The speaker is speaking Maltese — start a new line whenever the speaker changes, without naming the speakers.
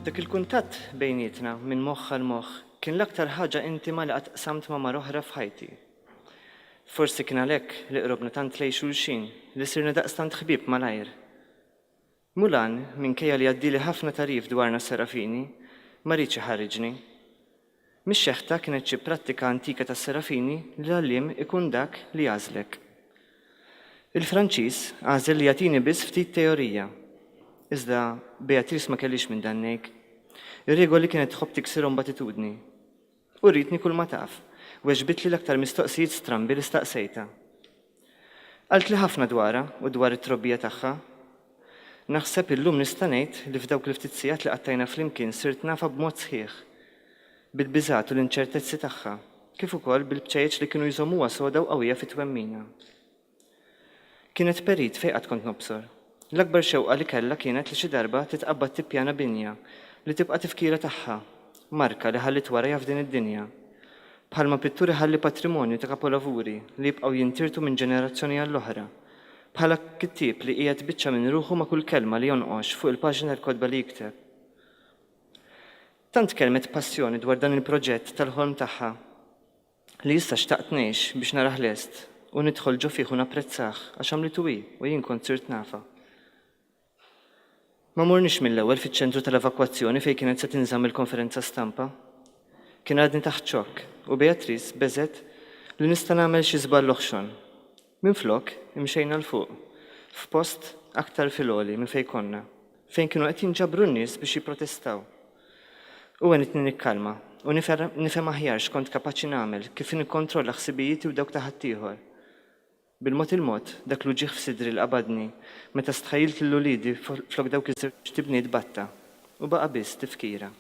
Dak il-kuntatt bejnietna minn moħħ għal moħħ kien l-aktar ħaġa intima li qatt qsamt ma' mar oħra f'ħajti. Forsi kien għalhekk li qrobna tant lejn xulxin li sirna daqstant ħbieb malajr. Mulan minkejja li għaddili ħafna tarif dwarna Serafini ma rridx iħarriġni. Mix-xeħta kienet xi prattika antika tas-Serafini li l-għalliem ikun dak li għażlek. Il-Franċiż għażel li jagħtini biss ftit teorija. Iżda Beatrice ma kellix minn dan ngħid. Ir-regoli kienet tħobb tiksirhom b'attitudni. U rridni kull ma taf, u għeġbit li l-aktar mistoqsijiet strambi li staqsejta. Qalt li ħafna dwarha u dwar it-trobbija tagħha. Naħseb illum nista' ngħid li f'dawk il-ftit sigħat li qattajna flimkien sirt nafa b'mod sħiħ bil-biżgħat u l-inċertezzi tagħha, kif ukoll bil-bċejjeġ li kienu jżommuha soda u qawwija fit-twemmina. Kienet perit fejn qatt kont nobsor. L-akbar xewqa li kellha kienet li xi darba titqabbad tippjana binja li tibqa' tifkira tagħha, marka li ħallit warajha f'din id-dinja. Bħalma pitturi ħalli patrimonju ta' kapolavuri li jibqgħu jintirtu minn ġenerazzjoni għall-oħra. Bħala kittieb li qiegħed biċċa minn ruħu ma' kull kelma li jonqox fuq il-paġna l-kodba li jikteb. Tant kelmet passjoni dwar dan il-proġett tal-ħolm tagħha li issa xtaqt ngħix biex narah lest u nidħol ġo fih u napprezzah għax għamlitu hi u jien kont sirt nafa. Ma morniex mill-ewwel fiċ-ċentru tal-evakwazzjoni fejn kienet se tinżamm il-konferenza stampa. Kien għadni taħt xokk u Beatrice beżet li nista' nagħmel xi żball oħxon. Minflok imxejna l fuq, f'post aktar filgħoli minn fejn konna, fejn kienu qed jinġabru n-nies biex jipprotestaw. U għenitni nikkalma u nifhem aħjar x'kont kapaċi nagħmel kif nikkontrolla ħsibijieti u dawk ta' ħaddieħor. Bil-mod il-mod dak lu ġieħ f'sidri l-qabadni meta stħajjilt l-ulidi flok dawk iż-żewġ tibniet batta u baqa' biss tifkira.